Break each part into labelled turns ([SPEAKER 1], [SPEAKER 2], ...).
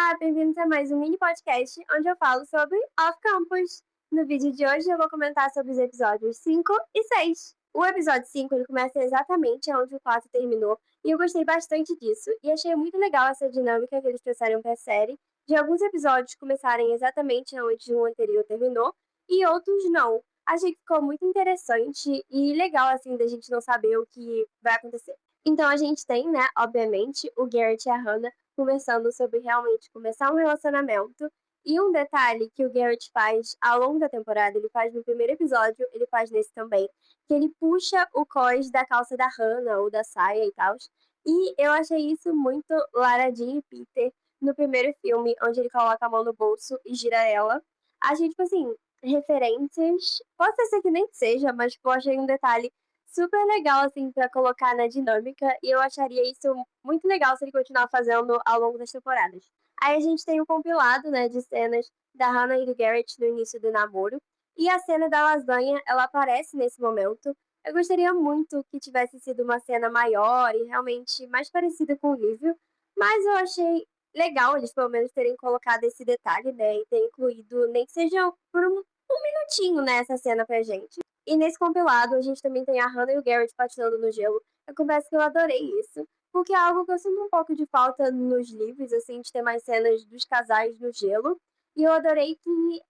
[SPEAKER 1] Olá, bem-vindos a mais um mini podcast onde eu falo sobre off-campus. No vídeo de hoje eu vou comentar sobre os episódios 5 e 6. O episódio 5 ele começa exatamente onde o 4 terminou e eu gostei bastante disso e achei muito legal essa dinâmica que eles trouxeram para a série, de alguns episódios começarem exatamente onde o anterior terminou e outros não. Achei que ficou muito interessante e legal assim da gente não saber o que vai acontecer. Então a gente tem, né, obviamente, o Garrett e a Hannah conversando sobre realmente começar um relacionamento. E um detalhe que o Garrett faz ao longo da temporada, ele faz no primeiro episódio, ele faz nesse também, que ele puxa o cós da calça da Hannah ou da saia e tal. E eu achei isso muito Lara Jean e Peter no primeiro filme, onde ele coloca a mão no bolso e gira ela. Achei, tipo assim, referências. Pode ser que nem seja, mas tipo, eu achei um detalhe super legal, assim, pra colocar na dinâmica, e eu acharia isso muito legal se ele continuar fazendo ao longo das temporadas. Aí a gente tem um compilado, né, de cenas da Hannah e do Garrett no início do namoro, e a cena da lasanha, ela aparece nesse momento. Eu gostaria muito que tivesse sido uma cena maior e realmente mais parecida com o livro, mas eu achei legal eles pelo menos terem colocado esse detalhe, né, e ter incluído, nem que seja por um minutinho, né, essa cena pra gente. E nesse compilado, a gente também tem a Hannah e o Garrett patinando no gelo. Eu confesso que eu adorei isso, porque é algo que eu sinto um pouco de falta nos livros, assim, de ter mais cenas dos casais no gelo. E eu adorei que,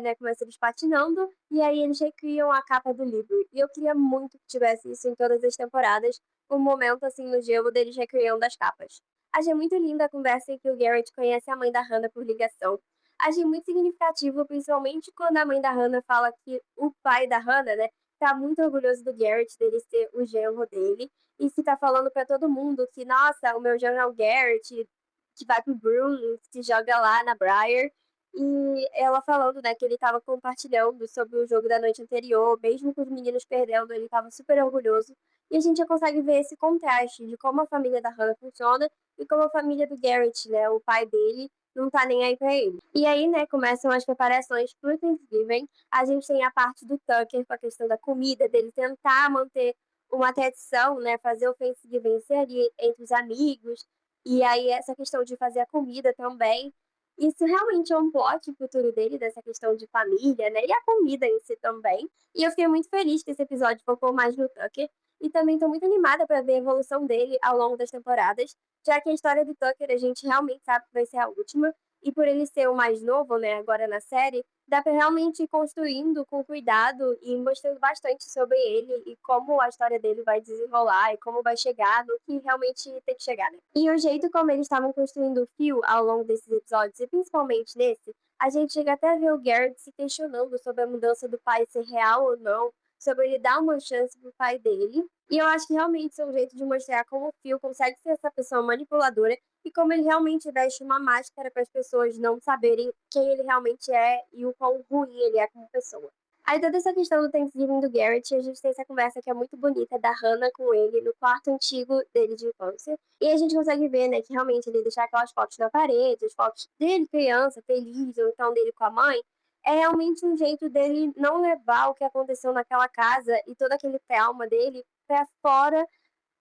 [SPEAKER 1] né, começa eles patinando, e aí eles recriam a capa do livro. E eu queria muito que tivesse isso em todas as temporadas, um momento, assim, no gelo deles recriando as capas. Achei muito linda a conversa em que o Garrett conhece a mãe da Hannah por ligação. Achei muito significativo, principalmente quando a mãe da Hannah fala que o pai da Hannah, né, tá muito orgulhoso do Garrett, dele ser o genro dele, e que tá falando pra todo mundo que, nossa, o meu genro é o Garrett, que vai pro Bruno, que joga lá na Briar. E ela falando, né, que ele tava compartilhando sobre o jogo da noite anterior, mesmo com os meninos perdendo, ele tava super orgulhoso. E a gente já consegue ver esse contraste de como a família da Hannah funciona e como a família do Garrett, né, o pai dele, não tá nem aí pra ele. E aí, né, começam as preparações pro Thanksgiving. A gente tem a parte do Tucker com a questão da comida, dele tentar manter uma tradição, né, fazer o Thanksgiving ser ali entre os amigos. E aí essa questão de fazer a comida também. Isso realmente é um plot futuro dele, dessa questão de família, né, e a comida em si também. E eu fiquei muito feliz que esse episódio focou mais no Tucker. E também tô muito animada para ver a evolução dele ao longo das temporadas, já que a história do Tucker a gente realmente sabe que vai ser a última, e por ele ser o mais novo, né, agora na série, dá pra realmente ir construindo com cuidado e mostrando bastante sobre ele e como a história dele vai desenrolar e como vai chegar no que realmente tem que chegar, né. E o jeito como eles estavam construindo o fio ao longo desses episódios, e principalmente nesse, a gente chega até a ver o Garrett se questionando sobre a mudança do pai ser real ou não, sobre ele dar uma chance pro pai dele. E eu acho que realmente isso é um jeito de mostrar como o Phil consegue ser essa pessoa manipuladora e como ele realmente veste uma máscara para as pessoas não saberem quem ele realmente é e o quão ruim ele é como pessoa. Aí toda essa questão do Thanksgiving do Garrett, a gente tem essa conversa que é muito bonita da Hannah com ele no quarto antigo dele de infância. E a gente consegue ver, né, que realmente ele deixar aquelas fotos na parede, as fotos dele criança, feliz, ou então dele com a mãe, é realmente um jeito dele não levar o que aconteceu naquela casa e todo aquele trauma dele pra fora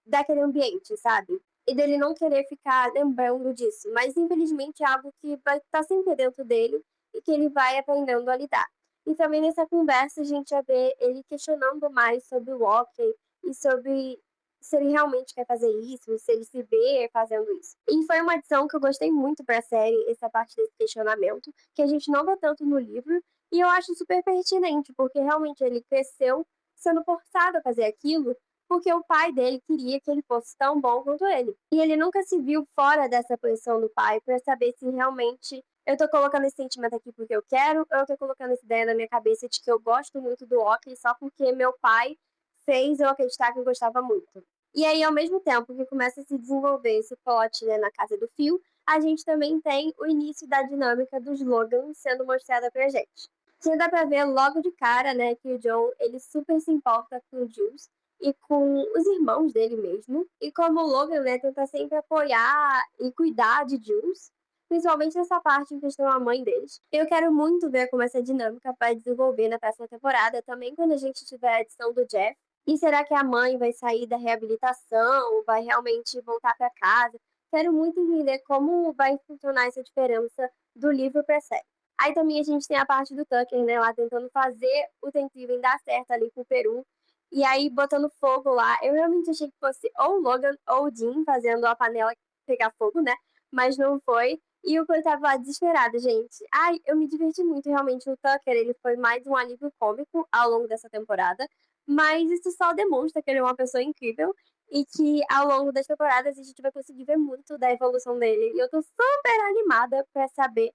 [SPEAKER 1] daquele ambiente, sabe? E dele não querer ficar lembrando disso, mas infelizmente é algo que vai estar sempre dentro dele e que ele vai aprendendo a lidar. E também nessa conversa a gente já vê ele questionando mais sobre o hockey e sobre se ele realmente quer fazer isso, se ele se vê fazendo isso. E foi uma adição que eu gostei muito pra série, essa parte desse questionamento, que a gente não vê tanto no livro, e eu acho super pertinente, porque realmente ele cresceu sendo forçado a fazer aquilo porque o pai dele queria que ele fosse tão bom quanto ele. E ele nunca se viu fora dessa posição do pai para saber se realmente eu tô colocando esse sentimento aqui porque eu quero, ou eu tô colocando essa ideia na minha cabeça de que eu gosto muito do hockey só porque meu pai fez eu acreditar que eu gostava muito. E aí, ao mesmo tempo que começa a se desenvolver esse plot, né, na casa do Phil, a gente também tem o início da dinâmica dos Logan sendo mostrada pra gente. Já dá pra ver logo de cara, né, que o John, ele super se importa com o Jules, e com os irmãos dele mesmo. E como o Logan, né, tenta sempre apoiar e cuidar de Jules, principalmente nessa parte em questão à mãe deles. Eu quero muito ver como essa dinâmica vai desenvolver na próxima temporada, também quando a gente tiver a edição do Jeff. E será que a mãe vai sair da reabilitação, vai realmente voltar para casa? quero muito entender como vai funcionar essa diferença do livro pra série. Aí também a gente tem a parte do Tucker, né, lá tentando fazer o Thanksgiving dar certo ali com o Peru, e aí botando fogo lá. Eu realmente achei que fosse ou o Logan ou o Dean fazendo a panela pegar fogo, né, mas não foi. E o Chloe tava lá desesperado, gente. Ai, eu me diverti muito realmente no Tucker, ele foi mais um alívio cômico ao longo dessa temporada, mas isso só demonstra que ele é uma pessoa incrível e que ao longo das temporadas a gente vai conseguir ver muito da evolução dele. E eu tô super animada pra saber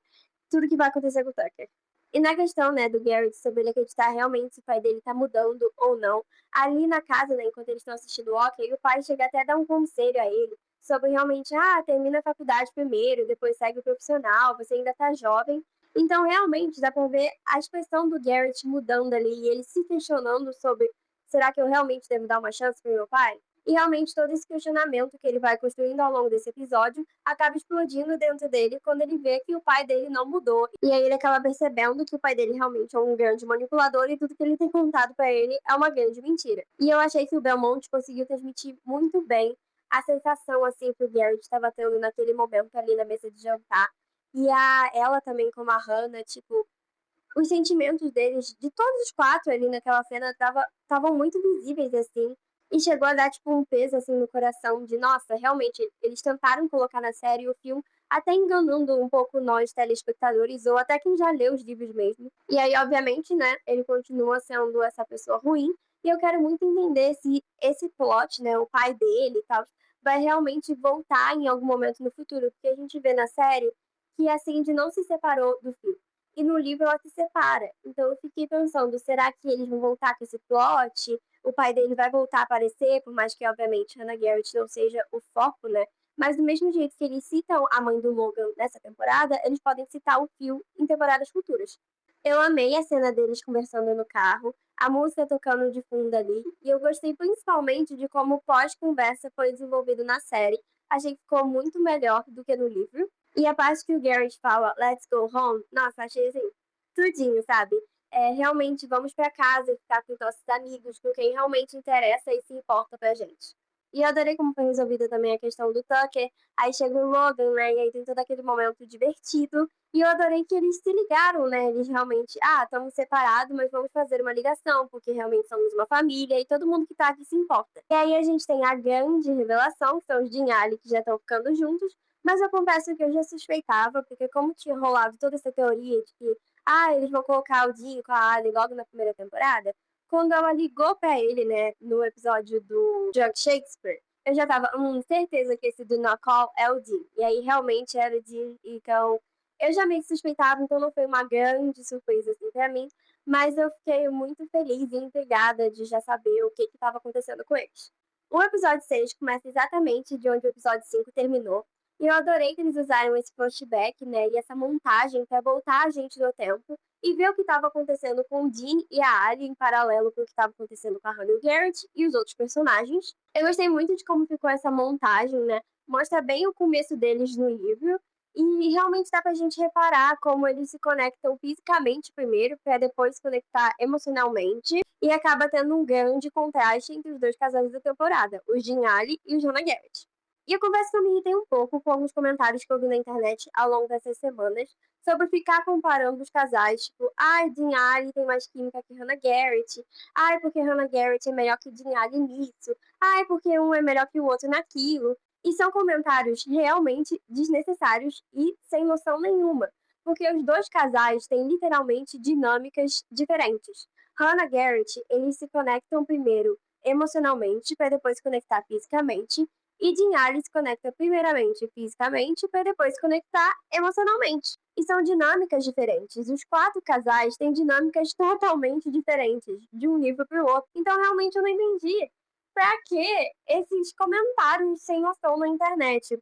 [SPEAKER 1] tudo que vai acontecer com o Tucker. E na questão, né, do Garrett sobre ele acreditar realmente se o pai dele tá mudando ou não, ali na casa, né, enquanto eles estão assistindo o hockey, o pai chega até a dar um conselho a ele sobre realmente, termina a faculdade primeiro, depois segue o profissional, você ainda tá jovem. Então, realmente, dá pra ver a expressão do Garrett mudando ali, e ele se questionando sobre, será que eu realmente devo dar uma chance pro meu pai? E realmente todo esse questionamento que ele vai construindo ao longo desse episódio acaba explodindo dentro dele quando ele vê que o pai dele não mudou. E aí ele acaba percebendo que o pai dele realmente é um grande manipulador e tudo que ele tem contado pra ele é uma grande mentira. E eu achei que o Belmont conseguiu transmitir muito bem a sensação assim que o Garrett estava tendo naquele momento ali na mesa de jantar. E ela também, como a Hannah, tipo, os sentimentos deles, de todos os quatro ali naquela cena, estavam muito visíveis, assim. E chegou a dar, tipo, um peso, assim, no coração de, nossa, realmente, eles tentaram colocar na série o filme, até enganando um pouco nós, telespectadores, ou até quem já leu os livros mesmo. E aí, obviamente, né, ele continua sendo essa pessoa ruim. E eu quero muito entender se esse plot, né, o pai dele e tal, vai realmente voltar em algum momento no futuro. Porque a gente vê na série que a Cindy não se separou do filho. E no livro ela se separa. Então eu fiquei pensando, será que eles vão voltar com esse plot? O pai dele vai voltar a aparecer, por mais que, obviamente, Hannah Garrett não seja o foco, né? Mas do mesmo jeito que eles citam a mãe do Logan nessa temporada, eles podem citar o Phil em temporadas futuras. Eu amei a cena deles conversando no carro, a música tocando de fundo ali, e eu gostei principalmente de como o pós-conversa foi desenvolvido na série. Achei que ficou muito melhor do que no livro. E a parte que o Garrett fala, let's go home, nossa, achei assim, tudinho, sabe? Realmente vamos pra casa e ficar com nossos amigos, com quem realmente interessa e se importa pra gente. E eu adorei como foi resolvida também a questão do Tucker. Aí chega o Logan, né? E aí tem todo aquele momento divertido. E eu adorei que eles se ligaram, né? Eles realmente, estamos separados, mas vamos fazer uma ligação, porque realmente somos uma família e todo mundo que tá aqui se importa. E aí a gente tem a grande revelação, que são os Jin e Ali que já estão ficando juntos. Mas eu confesso que eu já suspeitava, porque como tinha rolado toda essa teoria de que, eles vão colocar o Dean com a Ali logo na primeira temporada, quando ela ligou pra ele, né, no episódio do Drunk Shakespeare, eu já tava, certeza que esse do Knock Call é o Dean. E aí realmente era o Dean, então eu já meio que suspeitava, então não foi uma grande surpresa assim pra mim, mas eu fiquei muito feliz e intrigada de já saber o que estava acontecendo com eles. O episódio 6 começa exatamente de onde o episódio 5 terminou, e eu adorei que eles usaram esse flashback, né, e essa montagem para voltar a gente no tempo e ver o que estava acontecendo com o Dean e a Ali em paralelo com o que estava acontecendo com a Hannah Garrett e os outros personagens. Eu gostei muito de como ficou essa montagem, né? Mostra bem o começo deles no livro e realmente dá pra gente reparar como eles se conectam fisicamente primeiro, para depois se conectar emocionalmente, e acaba tendo um grande contraste entre os dois casais da temporada, o Dean Ali e o Hannah Garrett. E eu confesso que eu me irritei um pouco com alguns comentários que eu vi na internet ao longo dessas semanas sobre ficar comparando os casais, tipo, Dean Ali tem mais química que Hannah Garrett, porque Hannah Garrett é melhor que Dean Ali nisso, porque um é melhor que o outro naquilo. E são comentários realmente desnecessários e sem noção nenhuma, porque os dois casais têm literalmente dinâmicas diferentes. Hannah Garrett, eles se conectam primeiro emocionalmente para depois se conectar fisicamente, e Jin Ali se conecta primeiramente fisicamente para depois se conectar emocionalmente. E são dinâmicas diferentes. Os quatro casais têm dinâmicas totalmente diferentes de um livro para o outro. Então realmente eu não entendi pra que esses comentários sem noção na internet.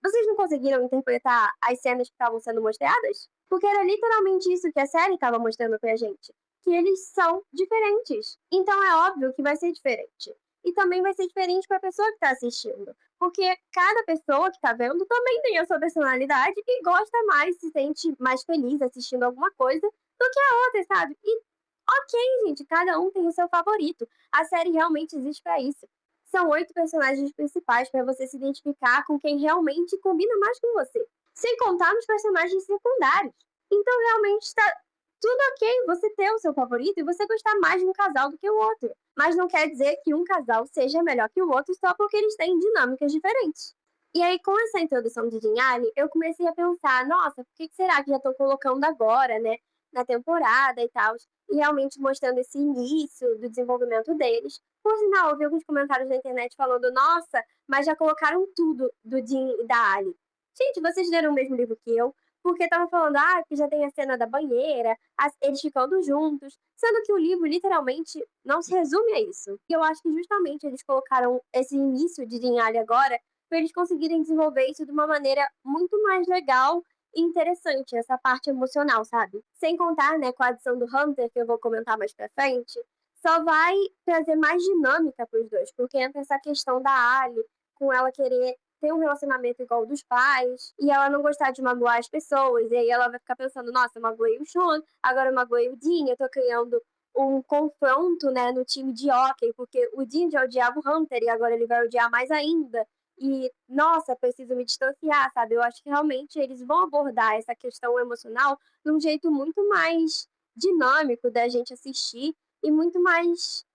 [SPEAKER 1] Vocês não conseguiram interpretar as cenas que estavam sendo mostradas? Porque era literalmente isso que a série estava mostrando pra gente. Que eles são diferentes. Então é óbvio que vai ser diferente. E também vai ser diferente para a pessoa que está assistindo. Porque cada pessoa que está vendo também tem a sua personalidade e gosta mais, se sente mais feliz assistindo alguma coisa do que a outra, sabe? E ok, gente, cada um tem o seu favorito. A série realmente existe para isso. São 8 personagens principais para você se identificar com quem realmente combina mais com você. Sem contar nos personagens secundários. Então realmente está tudo ok você ter o seu favorito e você gostar mais de um casal do que o outro. Mas não quer dizer que um casal seja melhor que o outro só porque eles têm dinâmicas diferentes. E aí, com essa introdução de Jin Ali, eu comecei a pensar, nossa, por que será que já estão colocando agora, né, na temporada e tal, e realmente mostrando esse início do desenvolvimento deles. Por sinal, eu vi alguns comentários na internet falando, nossa, mas já colocaram tudo do Jin e da Ali. Gente, vocês leram o mesmo livro que eu? Porque estavam falando, que já tem a cena da banheira, eles ficando juntos, sendo que o livro literalmente não se resume a isso. E eu acho que justamente eles colocaram esse início de Jin Ali agora para eles conseguirem desenvolver isso de uma maneira muito mais legal e interessante, essa parte emocional, sabe? Sem contar, né, com a adição do Hunter, que eu vou comentar mais pra frente, só vai trazer mais dinâmica pros dois, porque entra essa questão da Ali, com ela querer ter um relacionamento igual ao dos pais, e ela não gostar de magoar as pessoas, e aí ela vai ficar pensando, nossa, eu magoei o Sean, agora eu magoei o Dean, eu tô criando um confronto, né, no time de hockey, porque o Dean já odiava o Hunter e agora ele vai odiar mais ainda. E, nossa, preciso me distanciar, sabe? Eu acho que realmente eles vão abordar essa questão emocional de um jeito muito mais dinâmico da gente assistir e muito mais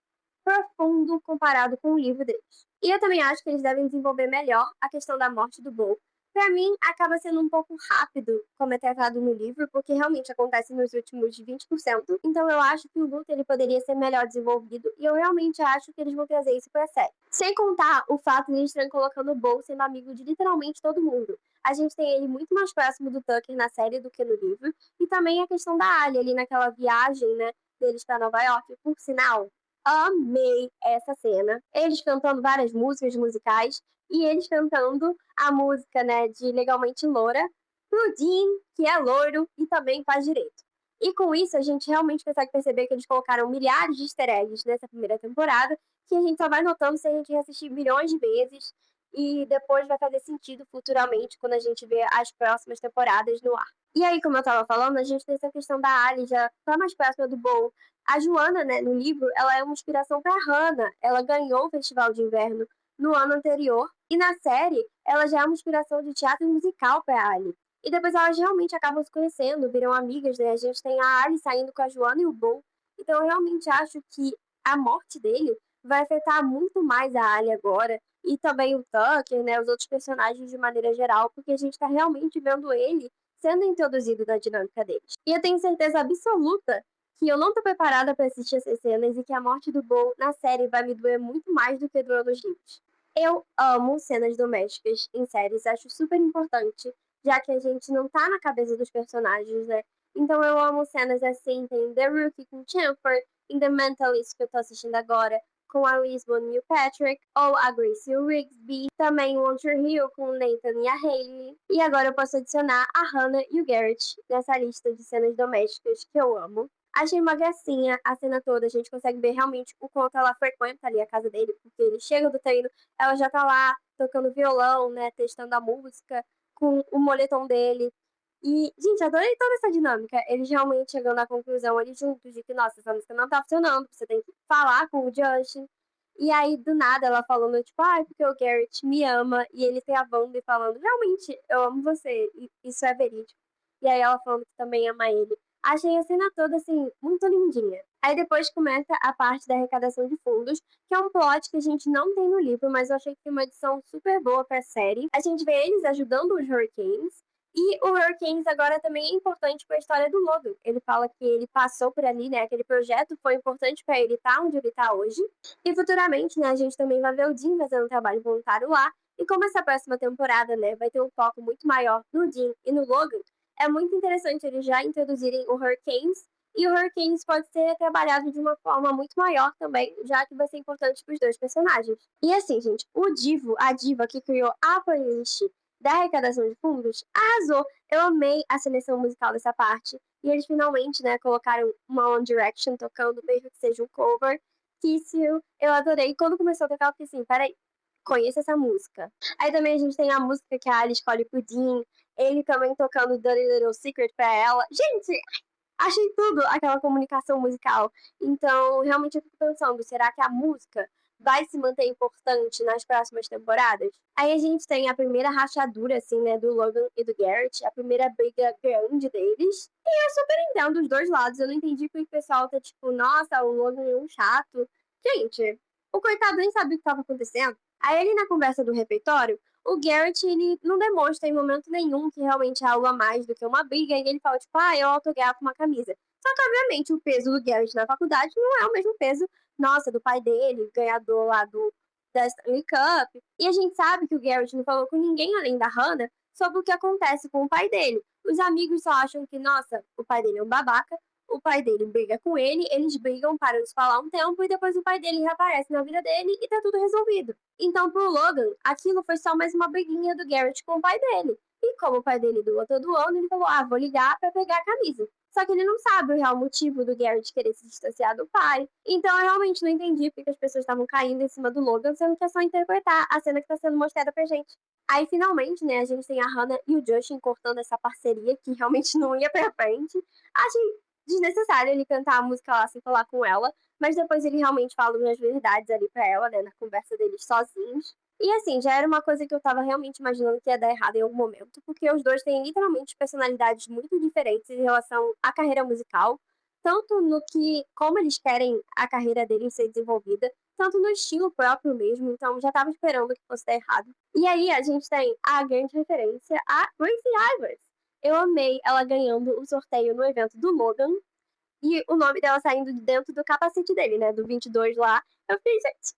[SPEAKER 1] profundo comparado com o livro deles. E eu também acho que eles devem desenvolver melhor a questão da morte do Bo. Pra mim, acaba sendo um pouco rápido, como é tratado no livro, porque realmente acontece nos últimos 20%. Então eu acho que o luto ele poderia ser melhor desenvolvido, e eu realmente acho que eles vão trazer isso pra série. Sem contar o fato de eles estarem colocando o Bo sendo amigo de literalmente todo mundo. A gente tem ele muito mais próximo do Tucker na série do que no livro, e também a questão da Ali ali naquela viagem, né, deles pra Nova York. Por sinal, amei essa cena. Eles cantando várias músicas musicais e eles cantando a música, né, de Legalmente Loura pro Dean, que é loiro e também faz direito. E com isso a gente realmente consegue perceber que eles colocaram milhares de easter eggs nessa primeira temporada, que a gente só vai notando se a gente assistir milhões de vezes e depois vai fazer sentido futuramente quando a gente vê as próximas temporadas no ar. E aí, como eu tava falando, a gente tem essa questão da Ali já tá mais próxima do Bo. A Joana, né, no livro, ela é uma inspiração para Hannah. Ela ganhou o Festival de Inverno no ano anterior. E na série, ela já é uma inspiração de teatro musical para Ali. E depois elas realmente acabam se conhecendo, viram amigas, né? A gente tem a Ali saindo com a Joana e o Bo. Então eu realmente acho que a morte dele vai afetar muito mais a Ali agora. E também o Tucker, né? Os outros personagens de maneira geral, porque a gente tá realmente vendo ele sendo introduzido na dinâmica deles. E eu tenho certeza absoluta que eu não tô preparada para assistir essas cenas e que a morte do Bo na série vai me doer muito mais do que doeu nos livros. Eu amo cenas domésticas em séries, acho super importante, já que a gente não tá na cabeça dos personagens, né? Então eu amo cenas assim, tem The Rookie com Chamfer, em The Mentalist que eu tô assistindo agora, com a Lisbon e o Patrick, ou a Grace e o Rigsby, também o Walter Hill com o Nathan e a Hayley, e agora eu posso adicionar a Hannah e o Garrett nessa lista de cenas domésticas que eu amo. Achei uma gracinha a cena toda, a gente consegue ver realmente o quanto ela frequenta ali a casa dele, porque ele chega do treino, ela já tá lá tocando violão, né, testando a música com o moletom dele. E, gente, adorei toda essa dinâmica. Eles realmente chegando à conclusão ali juntos de que, nossa, essa música não tá funcionando, você tem que falar com o Justin. E aí, do nada, ela falando, tipo, porque o Garrett me ama, e ele gravando e falando, realmente, eu amo você, e isso é verídico. E aí ela falando que também ama ele. Achei a cena toda, assim, muito lindinha. Aí depois começa a parte da arrecadação de fundos, que é um plot que a gente não tem no livro, mas eu achei que foi uma edição super boa pra série. A gente vê eles ajudando os Hurricanes, e o Hurricanes agora também é importante para a história do Logan. Ele fala que ele passou por ali, né? Aquele projeto foi importante para ele estar onde ele está hoje. E futuramente, né, a gente também vai ver o Dean fazendo um trabalho voluntário lá. E como essa próxima temporada, né, vai ter um foco muito maior no Dean e no Logan, é muito interessante eles já introduzirem o Hurricanes. E o Hurricanes pode ser trabalhado de uma forma muito maior também, já que vai ser importante para os dois personagens. E assim, gente, a diva que criou a playlist da arrecadação de fundos, arrasou. Eu amei a seleção musical dessa parte. E eles finalmente, né, colocaram uma One Direction tocando, mesmo que seja um cover. Kiss You, eu adorei. Quando começou a tocar, eu fiquei assim, peraí, conheço essa música. Aí também a gente tem a música que a Ali escolhe pro Dean, ele também tocando Dirty Little Secret pra ela. Gente, achei tudo aquela comunicação musical. Então, realmente eu fico pensando, será que a música vai se manter importante nas próximas temporadas? Aí a gente tem a primeira rachadura, assim, né, do Logan e do Garrett, a primeira briga grande deles. E eu super entendo os dois lados. Eu não entendi porque o pessoal tá tipo, nossa, o Logan é um chato. Gente, o coitado nem sabia o que estava acontecendo. Aí ele na conversa do refeitório, o Garrett, ele não demonstra em momento nenhum que realmente é algo a mais do que uma briga, e ele fala, tipo, eu autografo uma camisa. Só que, obviamente, o peso do Garrett na faculdade não é o mesmo peso, nossa, do pai dele, ganhador lá da Stanley Cup. E a gente sabe que o Garrett não falou com ninguém além da Hannah sobre o que acontece com o pai dele. Os amigos só acham que, nossa, o pai dele é um babaca, o pai dele briga com ele, eles brigam, param de falar um tempo e depois o pai dele reaparece na vida dele e tá tudo resolvido. Então, pro Logan, aquilo foi só mais uma briguinha do Garrett com o pai dele. E como o pai dele doa todo ano, ele falou: vou ligar pra pegar a camisa. Só que ele não sabe o real motivo do Garrett querer se distanciar do pai. Então eu realmente não entendi porque as pessoas estavam caindo em cima do Logan, sendo que é só interpretar a cena que tá sendo mostrada pra gente. Aí, finalmente, né, a gente tem a Hannah e o Justin cortando essa parceria que realmente não ia pra frente. Achei desnecessário ele cantar a música lá sem falar com ela, mas depois ele realmente fala umas verdades ali pra ela, né, na conversa deles sozinhos. E assim, já era uma coisa que eu tava realmente imaginando que ia dar errado em algum momento, porque os dois têm literalmente personalidades muito diferentes em relação à carreira musical, tanto no que, como eles querem a carreira deles ser desenvolvida, tanto no estilo próprio mesmo, então já tava esperando que fosse dar errado. E aí a gente tem a grande referência a Gracie Ivers. Eu amei ela ganhando o sorteio no evento do Logan, e o nome dela saindo de dentro do capacete dele, né, do 22 lá. Eu fiquei, gente,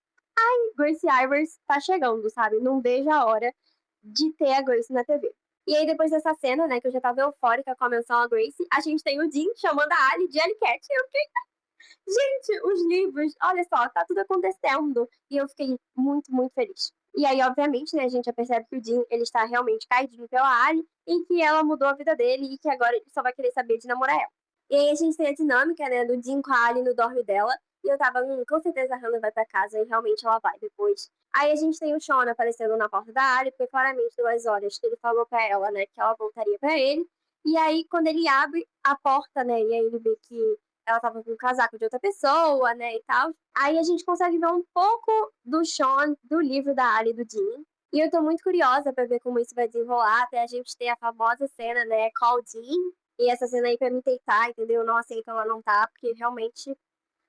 [SPEAKER 1] Gracie Ivers tá chegando, sabe? Não vejo a hora de ter a Grace na TV. E aí, depois dessa cena, né, que eu já tava eufórica com a menção a Grace, a gente tem o Dean chamando a Ali de Cat. Eu fiquei, gente, os livros, olha só, tá tudo acontecendo. E eu fiquei muito, muito feliz. E aí, obviamente, né, a gente já percebe que o Dean, ele está realmente caidinho pela Ali e que ela mudou a vida dele e que agora ele só vai querer saber de namorar ela. E aí a gente tem a dinâmica, né, do Dean com a Ali no dorme dela. E eu tava, com certeza a Hannah vai pra casa e realmente ela vai depois. Aí a gente tem o Sean aparecendo na porta da Ali, porque claramente deu as horas que ele falou pra ela, né, que ela voltaria pra ele. E aí, quando ele abre a porta, né, e aí ele vê que ela tava com um casaco de outra pessoa, né, e tal. Aí a gente consegue ver um pouco do Sean, do livro da Ali e do Dean. E eu tô muito curiosa pra ver como isso vai desenrolar, até a gente ter a famosa cena, né, Call Dean. E essa cena aí pra me deitar, entendeu? Eu não aceito ela não tá, porque realmente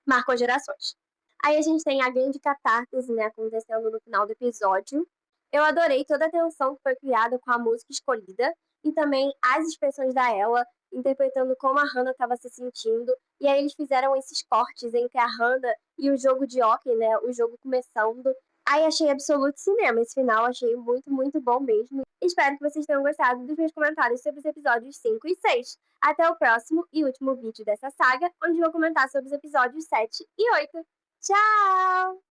[SPEAKER 1] marcou gerações. Aí a gente tem a grande catarse, né, acontecendo no final do episódio. Eu adorei toda a tensão que foi criada com a música escolhida e também as expressões da Ella, interpretando como a Hannah estava se sentindo. E aí eles fizeram esses cortes entre a Hannah e o jogo de hockey, né, o jogo começando. Aí achei absoluto cinema esse final, achei muito, muito bom mesmo. Espero que vocês tenham gostado dos meus comentários sobre os episódios 5 e 6. Até o próximo e último vídeo dessa saga, onde vou comentar sobre os episódios 7 e 8. Tchau!